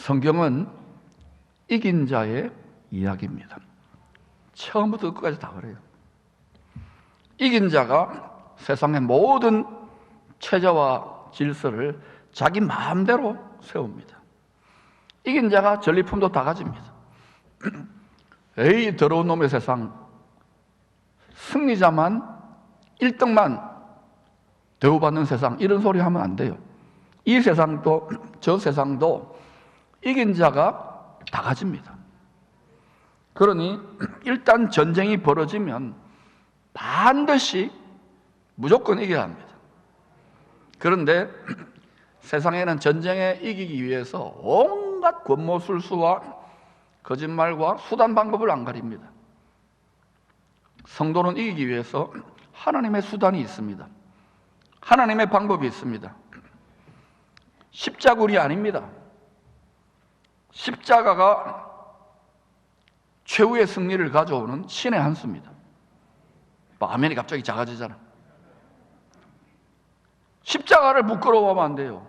성경은 이긴 자의 이야기입니다. 처음부터 끝까지 다 그래요. 이긴 자가 세상의 모든 체제와 질서를 자기 마음대로 세웁니다. 이긴 자가 전리품도 다 가집니다. 에이 더러운 놈의 세상, 승리자만 1등만 대우받는 세상, 이런 소리 하면 안 돼요. 이 세상도 저 세상도 이긴 자가 다 가집니다. 그러니 일단 전쟁이 벌어지면 반드시 무조건 이겨야 합니다. 그런데 세상에는 전쟁에 이기기 위해서 온갖 권모술수와 거짓말과 수단 방법을 안 가립니다. 성도는 이기기 위해서 하나님의 수단이 있습니다. 하나님의 방법이 있습니다. 십자군이 아닙니다. 십자가가 최후의 승리를 가져오는 신의 한 수입니다. 화면이 갑자기 작아지잖아. 십자가를 부끄러워하면 안 돼요.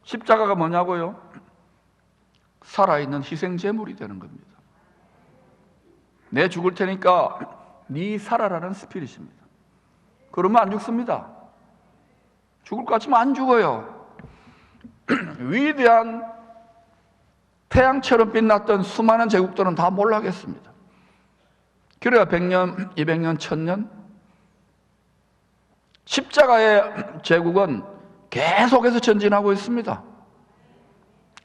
십자가가 뭐냐고요? 살아있는 희생제물이 되는 겁니다. 내 죽을 테니까 네 살아라는 스피릿입니다. 그러면 안 죽습니다. 죽을 것 같지만 안 죽어요. 위대한 태양처럼 빛났던 수많은 제국들은 다 몰락했습니다. 그래야 100년, 200년, 1000년 십자가의 제국은 계속해서 전진하고 있습니다.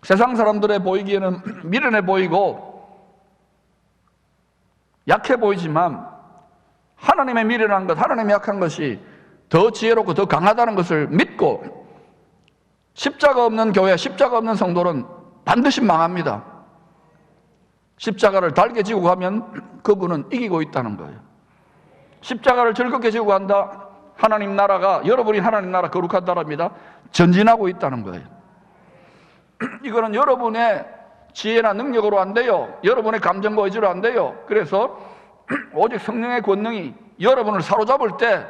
세상 사람들의 보이기에는 미련해 보이고 약해 보이지만 하나님의 미련한 것, 하나님의 약한 것이 더 지혜롭고 더 강하다는 것을 믿고 십자가 없는 교회, 십자가 없는 성도는 반드시 망합니다. 십자가를 달게 지고 가면 그분은 이기고 있다는 거예요. 십자가를 즐겁게 지고 간다, 하나님 나라가, 여러분이 하나님 나라 거룩한 나라입니다, 전진하고 있다는 거예요. 이거는 여러분의 지혜나 능력으로 안 돼요. 여러분의 감정과 의지로 안 돼요. 그래서 오직 성령의 권능이 여러분을 사로잡을 때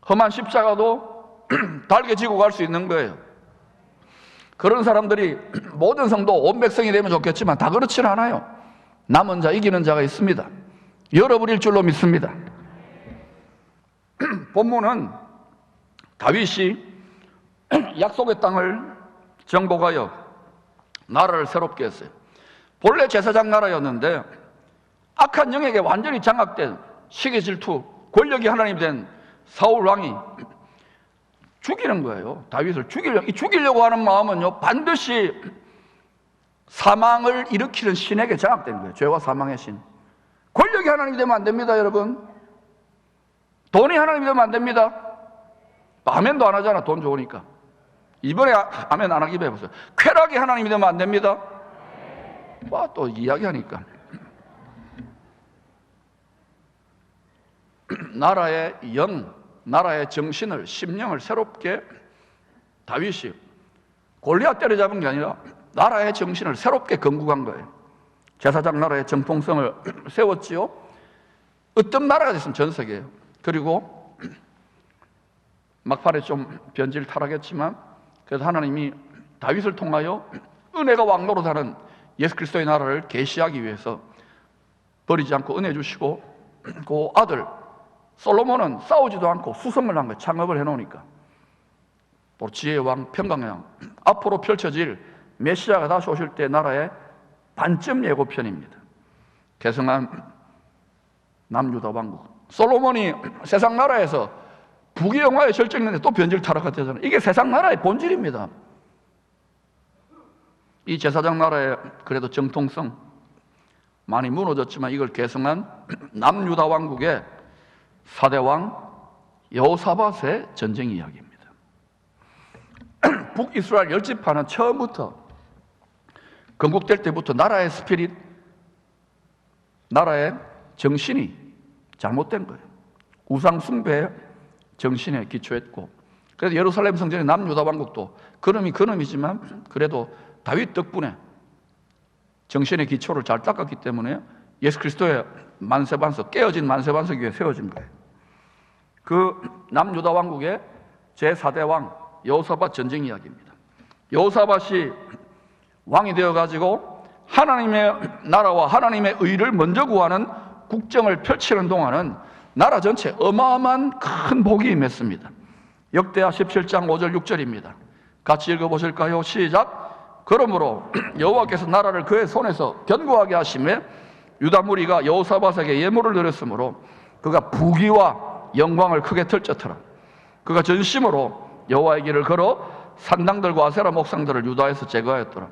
험한 십자가도 달게 지고 갈 수 있는 거예요. 그런 사람들이 모든 성도 온 백성이 되면 좋겠지만 다 그렇지는 않아요. 남은 자, 이기는 자가 있습니다. 여러분일 줄로 믿습니다. 본문은 다윗이 약속의 땅을 정복하여 나라를 새롭게 했어요. 본래 제사장 나라였는데 악한 영에게 완전히 장악된 시기 질투, 권력이 하나님 된 사울 왕이 죽이는 거예요. 다윗을 죽이려고 하는 마음은요, 반드시 사망을 일으키는 신에게 장악된 거예요. 죄와 사망의 신. 권력이 하나님이 되면 안 됩니다, 여러분. 돈이 하나님이 되면 안 됩니다. 아멘도 안 하잖아, 돈 좋으니까. 이번에 아멘 안 하기로 해보세요. 쾌락이 하나님이 되면 안 됩니다. 와, 또 이야기하니까. 나라의 영, 나라의 정신을, 심령을 새롭게 다윗이 골리앗 때려잡은 게 아니라 나라의 정신을 새롭게 건국한 거예요. 제사장 나라의 정통성을 세웠지요. 어떤 나라가 됐으면 전 세계예요. 그리고 막판에 좀 변질 타락했지만 그래서 하나님이 다윗을 통하여 은혜가 왕노릇하는 예수 그리스도의 나라를 계시하기 위해서 버리지 않고 은혜 주시고, 그 아들 솔로몬은 싸우지도 않고 수성을 한 거예요. 창업을 해놓으니까. 또 지혜의 왕, 평강의 왕, 앞으로 펼쳐질 메시아가 다시 오실 때 나라의 반점 예고편입니다. 개성한 남유다 왕국. 솔로몬이 세상 나라에서 부귀영화에 절정했는데 또 변질 타락했잖아요. 이게 세상 나라의 본질입니다. 이 제사장 나라의 그래도 정통성 많이 무너졌지만 이걸 개성한 남유다 왕국의 4대 왕 여호사밧의 전쟁 이야기입니다. 북이스라엘 10지파는 처음부터 건국될 때부터 나라의 스피릿, 나라의 정신이 잘못된 거예요. 우상 숭배의 정신에 기초했고, 그래서 예루살렘 성전의 남유다 왕국도 그놈이 그놈이지만 그래도 다윗 덕분에 정신의 기초를 잘 닦았기 때문에 예수 그리스도의 만세반석, 깨어진 만세반석 위에 세워진 거예요. 그 남유다 왕국의 제4대 왕 여호사밧 전쟁 이야기입니다. 여호사밧이 왕이 되어가지고 하나님의 나라와 하나님의 의를 먼저 구하는 국정을 펼치는 동안은 나라 전체 어마어마한 큰 복이 임했습니다. 역대하 17장 5절 6절입니다. 같이 읽어보실까요? 시작. 그러므로 여호와께서 나라를 그의 손에서 견고하게 하심에 유다 무리가 여호사밧에게 예물을 드렸으므로 그가 부귀와 영광을 크게 들쳤더라. 그가 전심으로 여호와의 길을 걸어 산당들과 아세라 목상들을 유다에서 제거하였더라.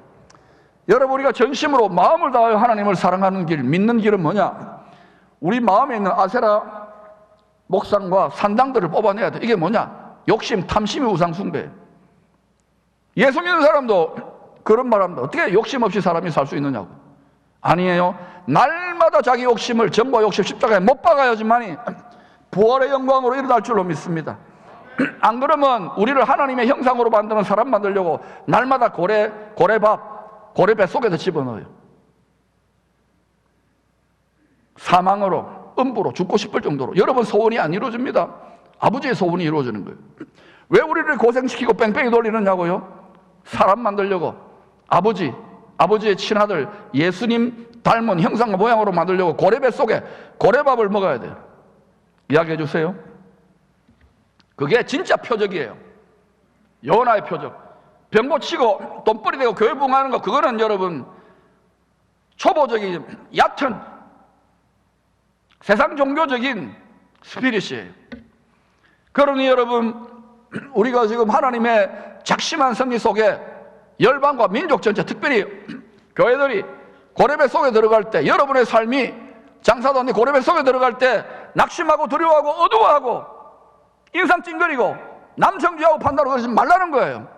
여러분, 우리가 전심으로 마음을 다하여 하나님을 사랑하는 길, 믿는 길은 뭐냐? 우리 마음에 있는 아세라 목상과 산당들을 뽑아내야 돼. 이게 뭐냐? 욕심, 탐심이 우상 숭배. 예수 믿는 사람도 그런 말합니다. 어떻게 욕심 없이 사람이 살 수 있느냐고. 아니에요. 날마다 자기 욕심을 정과 욕심 십자가에 못 박아야지만이 부활의 영광으로 일어날 줄로 믿습니다. 안 그러면 우리를 하나님의 형상으로 만드는 사람 만들려고 날마다 고래 뱃속에서 집어넣어요. 사망으로, 음부로 죽고 싶을 정도로. 여러분 소원이 안 이루어집니다. 아버지의 소원이 이루어지는 거예요. 왜 우리를 고생시키고 뺑뺑이 돌리느냐고요? 사람 만들려고. 아버지의 친아들 예수님 닮은 형상과 모양으로 만들려고 고래배 속에 고래밥을 먹어야 돼요. 이야기해 주세요. 그게 진짜 표적이에요. 요나의 표적. 병 고치고 돈벌이 되고 교회 부흥하는 거, 그거는 여러분 초보적인 얕은 세상 종교적인 스피릿이에요. 그러니 여러분, 우리가 지금 하나님의 작심한 섭리 속에 열방과 민족 전체, 특별히 교회들이 고래배 속에 들어갈 때, 여러분의 삶이 장사도 아닌 고래배 속에 들어갈 때 낙심하고 두려워하고 어두워하고 인상 찡그리고 남성주의하고 판단하고 그러지 말라는 거예요.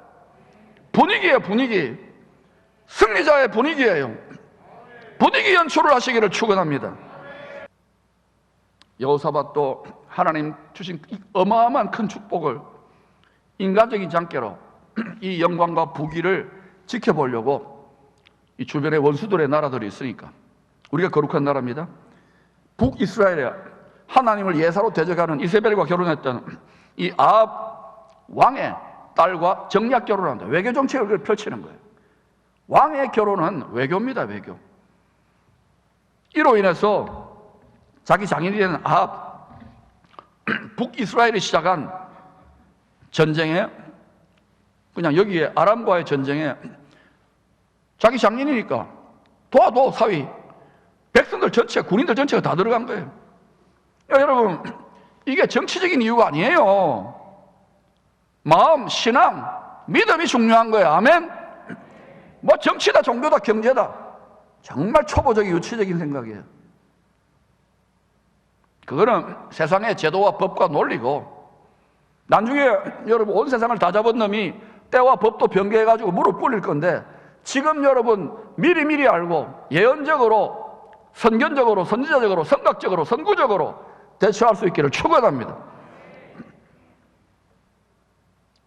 분위기예요, 분위기. 승리자의 분위기예요. 분위기 연출을 하시기를 축원합니다. 여호사밧도 하나님 주신 어마어마한 큰 축복을 인간적인 장깨로 이 영광과 부귀를 지켜보려고 이 주변에 원수들의 나라들이 있으니까, 우리가 거룩한 나라입니다. 북이스라엘에 하나님을 예사로 대적하는 이세벨과 결혼했던 이 아합 왕의 딸과 정략 결혼한다. 외교 정책을 펼치는 거예요. 왕의 결혼은 외교입니다, 외교. 이로 인해서 자기 장인이 되는 아합, 북이스라엘이 시작한 전쟁에, 그냥 여기에 아람과의 전쟁에 자기 장인이니까 도와도 사위, 백성들 전체, 군인들 전체가 다 들어간 거예요. 여러분, 이게 정치적인 이유가 아니에요. 마음, 신앙, 믿음이 중요한 거예요. 아멘? 뭐 정치다, 종교다, 경제다. 정말 초보적인 유치적인 생각이에요. 그거는 세상의 제도와 법과 논리고, 나중에 여러분 온 세상을 다 잡은 놈이 때와 법도 변개해가지고 무릎 꿇릴 건데, 지금 여러분 미리 알고 예언적으로, 선견적으로, 선지자적으로, 선각적으로, 선구적으로 대처할 수 있기를 축원합니다.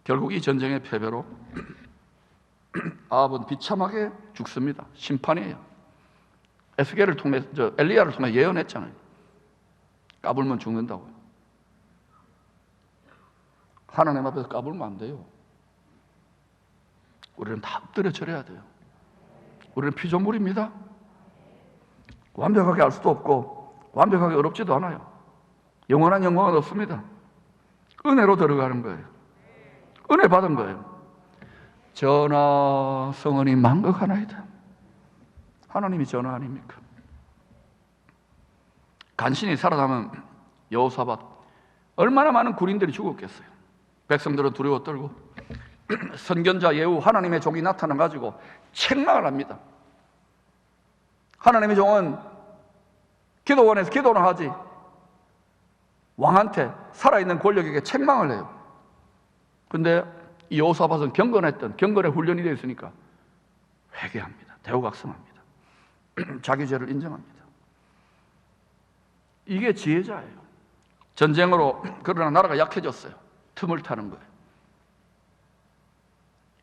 결국 이 전쟁의 패배로 아합은 비참하게 죽습니다. 심판이에요. 에스겔을 통해, 엘리야를 통해 예언했잖아요. 까불면 죽는다고요. 하나님 앞에서 까불면 안 돼요. 우리는 다 엎드려 절해야 돼요. 우리는 피조물입니다. 완벽하게 알 수도 없고 완벽하게 어렵지도 않아요. 영원한 영광은 없습니다. 은혜로 들어가는 거예요. 은혜 받은 거예요. 전하 성은이 만극하나이다. 하나님이 전하 아닙니까? 간신히 살아남은 여호사밧, 얼마나 많은 군인들이 죽었겠어요. 백성들은 두려워 떨고 선견자 예후 하나님의 종이 나타나가지고 책망을 합니다. 하나님의 종은 기도원에서 기도는 하지 왕한테, 살아있는 권력에게 책망을 해요. 근데 이 여호사밧은 경건의 훈련이 되어 있으니까 회개합니다. 대우각성합니다. 자기 죄를 인정합니다. 이게 지혜자예요. 전쟁으로, 그러나 나라가 약해졌어요. 틈을 타는 거예요.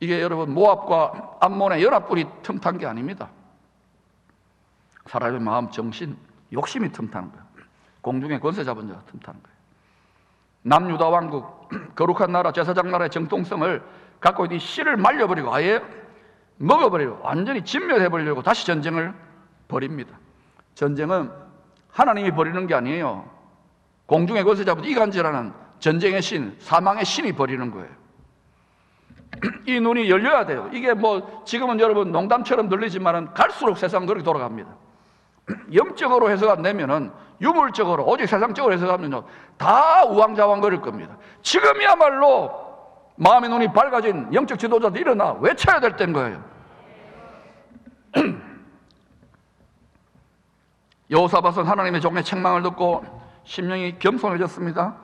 이게 여러분 모압과 암몬의 연합군이 틈탄 게 아닙니다. 사람의 마음, 정신, 욕심이 틈타는 거예요. 공중의 권세 잡은 자가 틈타는 거예요. 남유다 왕국, 거룩한 나라, 제사장 나라의 정통성을 갖고 있는 씨를 말려버리고 아예 먹어버리고 완전히 진멸해버리려고 다시 전쟁을 벌입니다. 전쟁은 하나님이 벌이는 게 아니에요. 공중의 권세 잡은 이간질하는 전쟁의 신, 사망의 신이 벌이는 거예요. 이 눈이 열려야 돼요. 이게 뭐 지금은 여러분 농담처럼 들리지만 갈수록 세상 그렇게 돌아갑니다. 영적으로 해석 안 되면은 유물적으로 오직 세상적으로 해석하면요 다 우왕좌왕거릴 겁니다. 지금이야말로 마음의 눈이 밝아진 영적 지도자들 일어나 외쳐야 될 때인 거예요. 여호사밧은 하나님의 종의 책망을 듣고 심령이 겸손해졌습니다.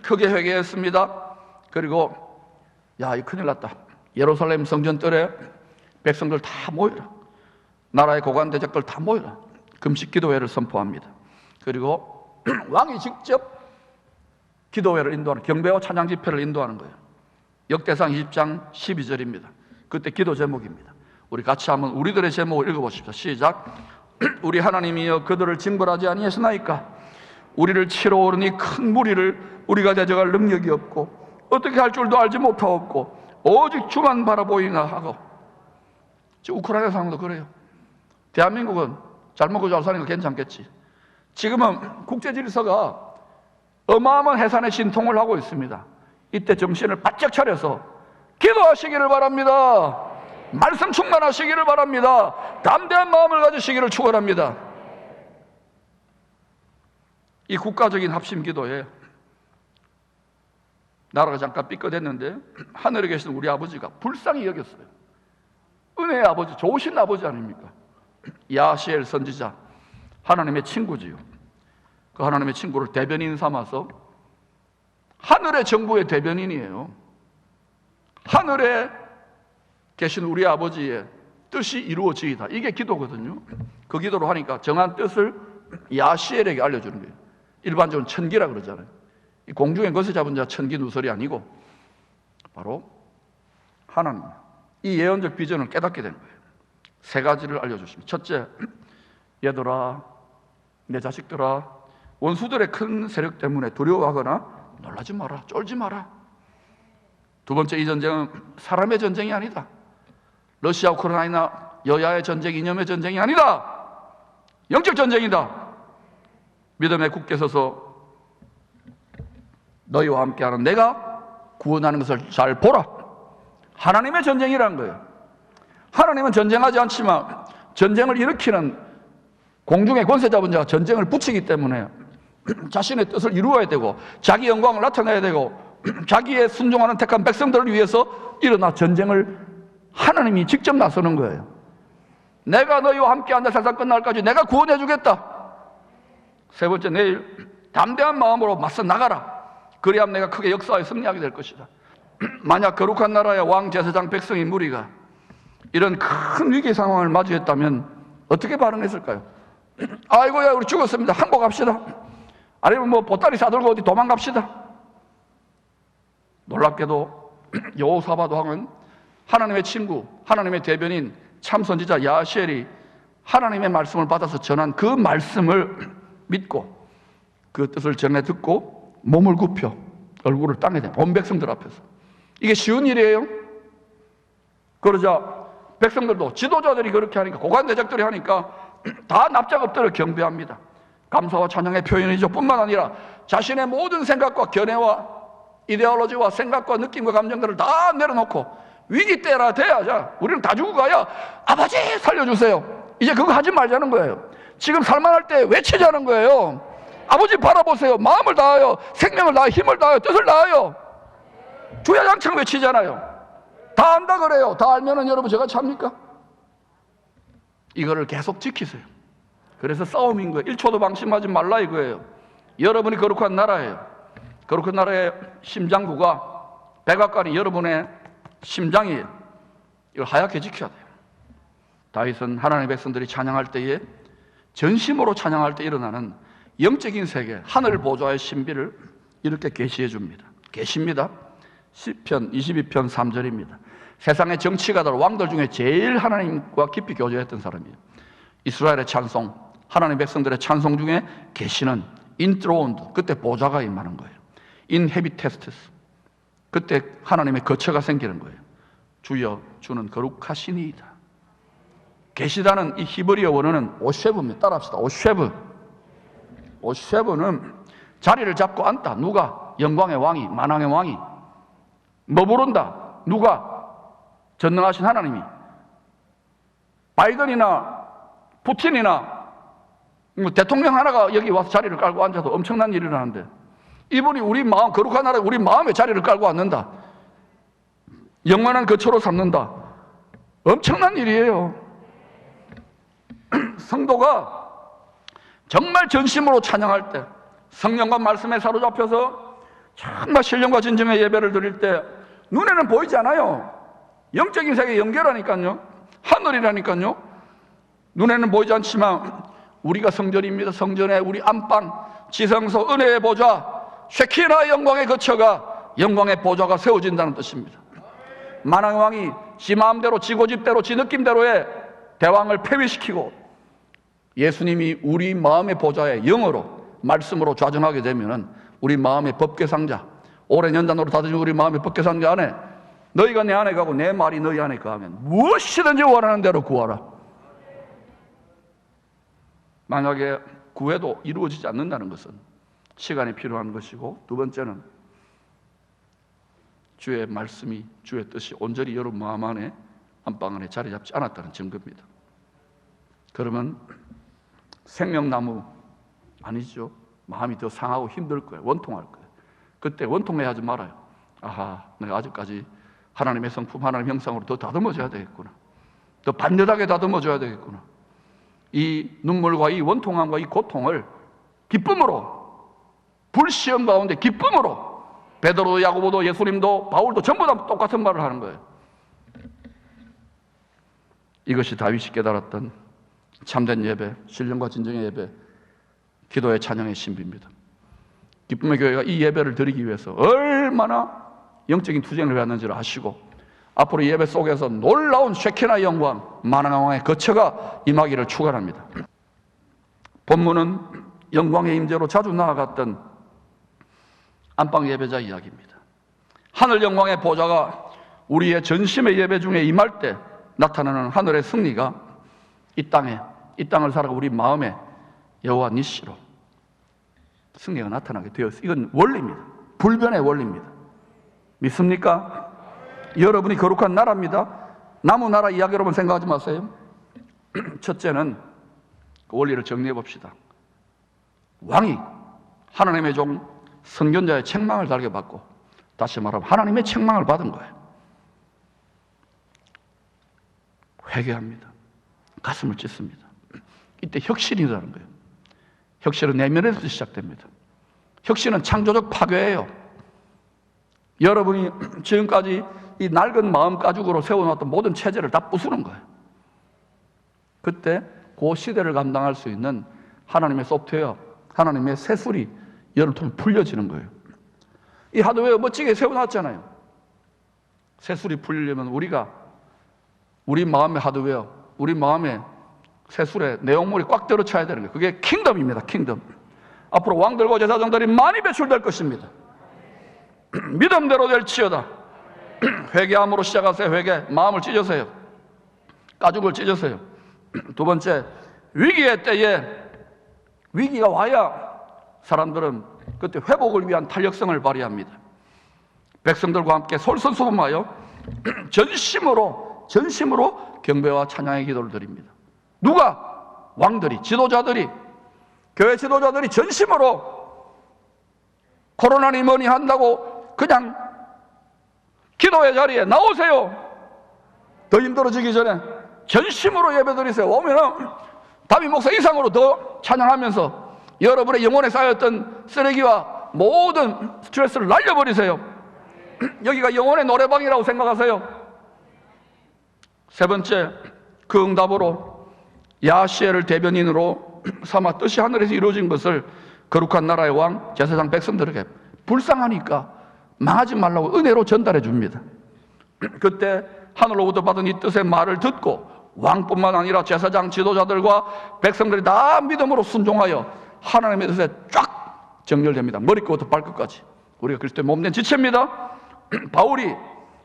크게 회개했습니다. 그리고 야, 이 큰일 났다. 예루살렘 성전 뜰에 백성들 다 모여라. 나라의 고관 대적들 다 모여라. 금식 기도회를 선포합니다. 그리고 왕이 직접 기도회를 인도하는, 경배와 찬양 집회를 인도하는 거예요. 역대상 20장 12절입니다. 그때 기도 제목입니다. 우리 같이 한번 우리들의 제목을 읽어보십시오. 시작. 우리 하나님이여 그들을 징벌하지 아니하시나이까? 우리를 치러 오르니 큰 무리를 우리가 대적할 능력이 없고 어떻게 할 줄도 알지 못하옵고 오직 주만 바라보이나 하고. 지금 우크라이나 상황도 그래요. 대한민국은 잘 먹고 잘 사니까 괜찮겠지. 지금은 국제 질서가 어마어마한 해산의 신통을 하고 있습니다. 이때 정신을 바짝 차려서 기도하시기를 바랍니다. 말씀 충만하시기를 바랍니다. 담대한 마음을 가지시기를 축원합니다. 이 국가적인 합심 기도에 나라가 잠깐 삐끗했는데 하늘에 계신 우리 아버지가 불쌍히 여겼어요. 은혜의 아버지, 좋으신 아버지 아닙니까? 야시엘 선지자, 하나님의 친구지요. 그 하나님의 친구를 대변인 삼아서 하늘의 정부의 대변인이에요. 하늘에 계신 우리 아버지의 뜻이 이루어지이다. 이게 기도거든요. 그 기도로 하니까 정한 뜻을 야시엘에게 알려주는 거예요. 일반적으로 천기라 그러잖아요. 이 공중의 것을 잡은 자 천기 누설이 아니고 바로 하나님, 이 예언적 비전을 깨닫게 되는 거예요. 세 가지를 알려주십니다. 첫째, 얘들아, 내 자식들아, 원수들의 큰 세력 때문에 두려워하거나 놀라지 마라, 쫄지 마라. 두 번째, 이 전쟁은 사람의 전쟁이 아니다. 러시아 우크라이나 여야의 전쟁, 이념의 전쟁이 아니다. 영적 전쟁이다. 믿음의 굳게 서서 너희와 함께하는 내가 구원하는 것을 잘 보라. 하나님의 전쟁이라는 거예요. 하나님은 전쟁하지 않지만 전쟁을 일으키는 공중의 권세 잡은 자가 전쟁을 붙이기 때문에 자신의 뜻을 이루어야 되고 자기 영광을 나타내야 되고 자기의 순종하는 택한 백성들을 위해서 일어나 전쟁을 하나님이 직접 나서는 거예요. 내가 너희와 함께한다. 세상 끝날까지 내가 구원해 주겠다. 세 번째, 내일 담대한 마음으로 맞서 나가라. 그래야 내가 크게 역사에 승리하게 될 것이다. 만약 거룩한 나라의 왕, 제사장, 백성의 무리가 이런 큰 위기 상황을 마주했다면 어떻게 반응했을까요? 아이고야, 우리 죽었습니다. 항복합시다. 아니면 뭐 보따리 싸들고 어디 도망갑시다. 놀랍게도 여호사밧 왕은 하나님의 친구, 하나님의 대변인, 참선지자 야시엘이 하나님의 말씀을 받아서 전한 그 말씀을 믿고 그 뜻을 전해 듣고 몸을 굽혀 얼굴을 땅에 대 온 백성들 앞에서. 이게 쉬운 일이에요? 그러자 백성들도 지도자들이 그렇게 하니까, 고관대적들이 하니까 다 납작 엎드려 경배합니다. 감사와 찬양의 표현이죠. 뿐만 아니라 자신의 모든 생각과 견해와 이데올로지와 생각과 느낌과 감정들을 다 내려놓고 위기 때라 돼야, 자, 우리는 다 죽고 가야 아버지 살려주세요. 이제 그거 하지 말자는 거예요. 지금 살만할 때 외치자는 거예요. 아버지 바라보세요. 마음을 다하여, 생명을 다하여, 힘을 다하여, 뜻을 다하여 주야장창 외치잖아요. 다 안다 그래요. 다 알면은 여러분 제가 참니까? 이거를 계속 지키세요. 그래서 싸움인 거예요. 1초도 방심하지 말라 이거예요. 여러분이 거룩한 나라예요. 거룩한 나라의 심장부가, 백악관이 여러분의 심장이에요. 이걸 하얗게 지켜야 돼요. 다윗은 하나님의 백성들이 찬양할 때에, 전심으로 찬양할 때 일어나는 영적인 세계, 하늘 보좌의 신비를 이렇게 계시해 줍니다. 계십니다. 시편 22편 3절입니다. 세상의 정치가들, 왕들 중에 제일 하나님과 깊이 교제했던 사람이에요. 이스라엘의 찬송, 하나님의 백성들의 찬송 중에 계시는 인트로온드, 그때 보좌가 임하는 거예요. 인헤비테스트스, 그때 하나님의 거처가 생기는 거예요. 주여, 주는 거룩하시니이다. 계시다는 이 히브리어 원어는 오쉐브입니다. 따라합시다. 오쉐브. 오쉐브는 자리를 잡고 앉다. 누가? 영광의 왕이, 만왕의 왕이. 머무른다. 누가? 전능하신 하나님이. 바이든이나 푸틴이나 대통령 하나가 여기 와서 자리를 깔고 앉아도 엄청난 일이 일어나는데, 이분이 우리 마음, 거룩한 나라에 우리 마음에 자리를 깔고 앉는다. 영원한 거처로 삼는다. 엄청난 일이에요. 성도가 정말 전심으로 찬양할 때, 성령과 말씀에 사로잡혀서 정말 신령과 진정의 예배를 드릴 때 눈에는 보이지 않아요. 영적인 세계 연결하니까요. 하늘이라니까요. 눈에는 보이지 않지만 우리가 성전입니다. 성전에 우리 안방, 지성소, 은혜의 보좌, 쉐키나의 영광의 거처가, 영광의 보좌가 세워진다는 뜻입니다. 만왕의 왕이 지 마음대로, 지 고집대로, 지 느낌대로의 대왕을 폐위시키고 예수님이 우리 마음의 보좌에 영으로, 말씀으로 좌정하게 되면은 우리 마음의 법궤상자, 오랜 연단으로 다져진 우리 마음의 법궤상자 안에 너희가 내 안에 가고 내 말이 너희 안에 가면 무엇이든지 원하는 대로 구하라. 만약에 구해도 이루어지지 않는다는 것은 시간이 필요한 것이고, 두 번째는 주의 말씀이, 주의 뜻이 온전히 여러분 마음 안에, 안방 안에 자리 잡지 않았다는 증거입니다. 그러면 생명나무 아니죠. 마음이 더 상하고 힘들 거예요. 원통할 거예요. 그때 원통해 하지 말아요. 아하, 내가 아직까지 하나님의 성품, 하나님의 형상으로 더 다듬어져야 되겠구나. 더 반듯하게 다듬어져야 되겠구나. 이 눈물과 이 원통함과 이 고통을 기쁨으로, 불시험 가운데 기쁨으로, 베드로도 야고보도 예수님도 바울도 전부 다 똑같은 말을 하는 거예요. 이것이 다윗이 깨달았던 참된 예배, 신령과 진정의 예배, 기도의 찬양의 신비입니다. 기쁨의 교회가 이 예배를 드리기 위해서 얼마나 영적인 투쟁을 해왔는지를 아시고, 앞으로 예배 속에서 놀라운 쉐키나의 영광, 만왕의 왕의 거처가 임하기를 축원합니다. 본문은 영광의 임재로 자주 나아갔던 안방 예배자 이야기입니다. 하늘 영광의 보좌가 우리의 전심의 예배 중에 임할 때 나타나는 하늘의 승리가 이 땅을 살아가 우리 마음에 여호와 니시로 승리가 나타나게 되었어요. 이건 원리입니다. 불변의 원리입니다. 믿습니까? 여러분이 거룩한 나라입니다. 남의 나라 이야기로만 생각하지 마세요. 첫째는 그 원리를 정리해 봅시다. 왕이 하나님의 종 선견자의 책망을 달게 받고, 다시 말하면 하나님의 책망을 받은 거예요. 회개합니다. 가슴을 찢습니다. 이때 혁신이 일어나는 거예요. 혁신은 내면에서 시작됩니다. 혁신은 창조적 파괴예요. 여러분이 지금까지 이 낡은 마음 가죽으로 세워놨던 모든 체제를 다 부수는 거예요. 그때 그 시대를 감당할 수 있는 하나님의 소프트웨어, 하나님의 새술이 여러분 통해 풀려지는 거예요. 이 하드웨어 멋지게 세워놨잖아요. 새술이 풀리려면 우리가 우리 마음의 하드웨어, 우리 마음의 새술의 내용물이 꽉 들어차야 되는 거예요. 그게 킹덤입니다. 킹덤. 앞으로 왕들과 제사장들이 많이 배출될 것입니다. 믿음대로 될지어다. 회개함으로 시작하세요. 회개. 마음을 찢으세요. 가죽을 찢으세요. 두 번째, 위기의 때에, 위기가 와야 사람들은 그때 회복을 위한 탄력성을 발휘합니다. 백성들과 함께 솔선수범하여 전심으로 경배와 찬양의 기도를 드립니다. 누가? 왕들이, 지도자들이, 교회 지도자들이 전심으로 코로나니 뭐니 한다고 그냥 기도의 자리에 나오세요. 더 힘들어지기 전에 전심으로 예배드리세요. 오면은 다윗 목사 이상으로 더 찬양하면서 여러분의 영혼에 쌓였던 쓰레기와 모든 스트레스를 날려버리세요. 여기가 영혼의 노래방이라고 생각하세요. 세 번째, 그 응답으로 야시엘을 대변인으로 삼아 뜻이 하늘에서 이루어진 것을 거룩한 나라의 왕, 제사장 백성들에게 불쌍하니까 망하지 말라고 은혜로 전달해 줍니다. 그때 하늘로부터 받은 이 뜻의 말을 듣고 왕뿐만 아니라 제사장 지도자들과 백성들이 다 믿음으로 순종하여 하나님의 뜻에 쫙 정렬됩니다. 머리끝부터 발끝까지. 우리가 그리스도의 몸된 지체입니다. 바울이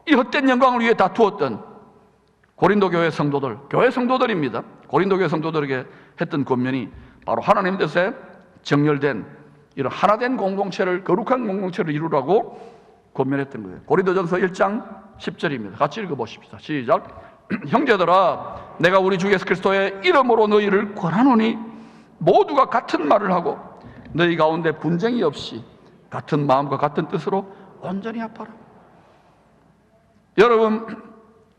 이 헛된 영광을 위해 다투었던 고린도 교회 성도들, 교회 성도들입니다. 고린도 교회 성도들에게 했던 권면이 바로 하나님의 뜻에 정렬된 이런 하나된 공동체를, 거룩한 공동체를 이루라고 권면했던 거예요. 고린도전서 1장 10절입니다. 같이 읽어보십시다. 시작. 형제들아, 내가 우리 주 예수 그리스도의 이름으로 너희를 권하노니 모두가 같은 말을 하고 너희 가운데 분쟁이 없이 같은 마음과 같은 뜻으로 온전히 합하라. 여러분,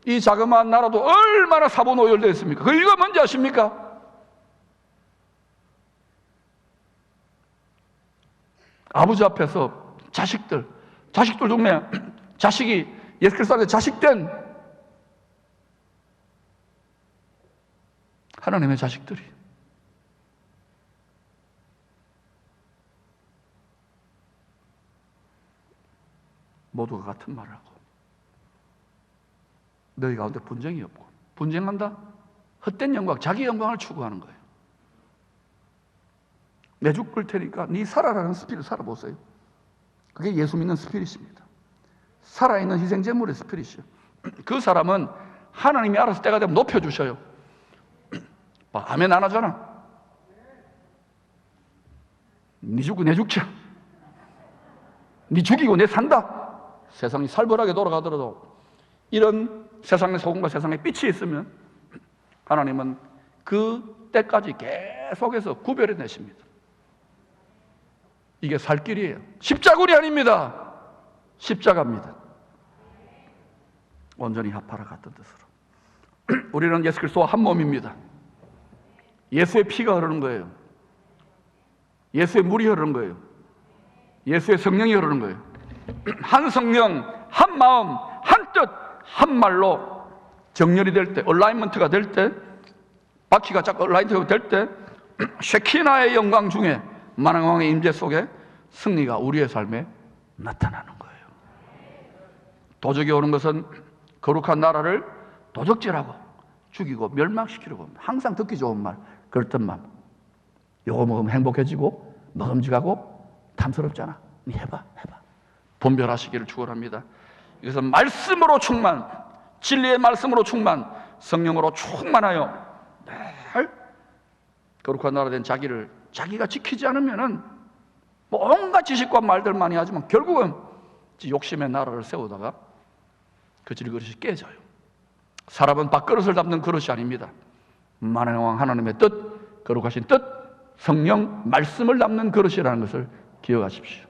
이 자그마한 나라도 얼마나 사분오열되어 있습니까? 그 이유가 뭔지 아십니까? 아버지 앞에서 자식들 중에 자식이 예수 그리스도 안에 자식된 하나님의 자식들이 모두가 같은 말을 하고 너희 가운데 분쟁이 없고, 분쟁한다? 헛된 영광, 자기 영광을 추구하는 거예요. 내 죽을 테니까 네 살아라는 스피릿 살아보세요. 그게 예수 믿는 스피릿입니다. 살아있는 희생제물의 스피릿이요. 그 사람은 하나님이 알아서 때가 되면 높여주셔요. 아멘 안 하잖아. 네 죽고 내 죽자. 네 죽이고 내 산다. 세상이 살벌하게 돌아가더라도 이런 세상의 소금과 세상의 빛이 있으면 하나님은 그 때까지 계속해서 구별해 내십니다. 이게 살 길이에요. 십자군이 아닙니다. 십자가입니다. 온전히 합하라 같은 뜻으로. 우리는 예수 그리스도와 한 몸입니다. 예수의 피가 흐르는 거예요. 예수의 물이 흐르는 거예요. 예수의 성령이 흐르는 거예요. 한 성령, 한 마음, 한 뜻, 한 말로 정렬이 될 때, 얼라인먼트가 될 때, 바퀴가 쫙 얼라인먼트가 될 때, 쉐키나의 영광 중에 만왕왕의 임재 속에 승리가 우리의 삶에 나타나는 거예요. 도적이 오는 것은 거룩한 나라를 도적질하고 죽이고 멸망시키려고 합니다. 항상 듣기 좋은 말, 그렇던 말. 요거 먹으면 행복해지고 먹음직하고 탐스럽잖아. 해봐. 분별하시기를 축원합니다. 이것은 말씀으로 충만, 진리의 말씀으로 충만, 성령으로 충만하여 늘 거룩한 나라 된 자기를 자기가 지키지 않으면은 온갖 지식과 말들 많이 하지만 결국은 욕심의 나라를 세우다가 그 질그릇이 깨져요. 사람은 밥그릇을 담는 그릇이 아닙니다. 만왕왕 하나님의 뜻, 거룩하신 뜻, 성령, 말씀을 담는 그릇이라는 것을 기억하십시오.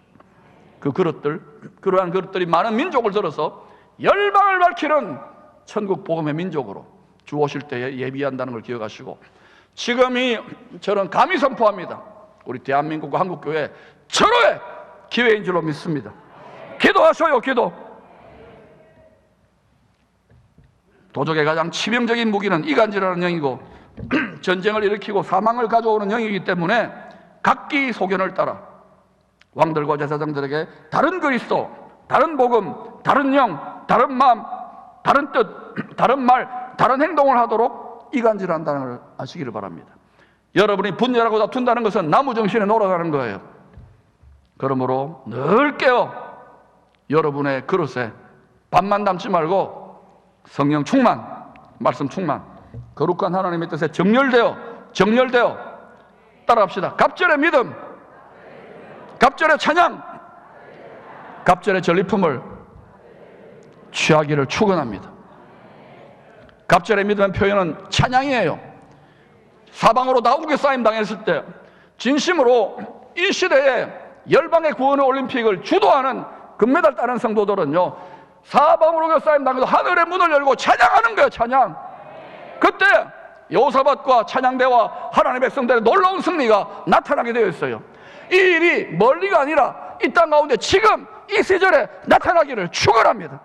그 그릇들, 그러한 그릇들이 많은 민족을 들어서 열방을 밝히는 천국 복음의 민족으로 주 오실 때에 예비한다는 걸 기억하시고, 지금이 저는 감히 선포합니다. 우리 대한민국과 한국교회 절호의 기회인 줄로 믿습니다. 기도하셔요. 기도. 도적의 가장 치명적인 무기는 이간질하는 영이고 전쟁을 일으키고 사망을 가져오는 영이기 때문에 각기 소견을 따라 왕들과 제사장들에게 다른 그리스도, 다른 복음, 다른 영, 다른 마음, 다른 뜻, 다른 말, 다른 행동을 하도록 이간질한다는 걸 아시기를 바랍니다. 여러분이 분열하고 다툰다는 것은 나무정신에 놀아가는 거예요. 그러므로 늘 깨어 여러분의 그릇에 밥만 담지 말고 성령 충만, 말씀 충만, 거룩한 하나님의 뜻에 정렬되어 따라갑시다. 갑절의 믿음, 갑절의 찬양, 갑절의 전리품을 취하기를 축원합니다. 갑절의 믿음의 표현은 찬양이에요. 사방으로 다 우겨싸임 당했을 때 진심으로 이 시대에 열방의 구원의 올림픽을 주도하는 금메달 따는 성도들은요, 사방으로 우겨싸임 당해도 하늘의 문을 열고 찬양하는 거예요. 찬양. 그때 여호사밧과 찬양대와 하나님의 백성들의 놀라운 승리가 나타나게 되어 있어요. 이 일이 멀리가 아니라 이 땅 가운데 지금 이 시절에 나타나기를 축원합니다.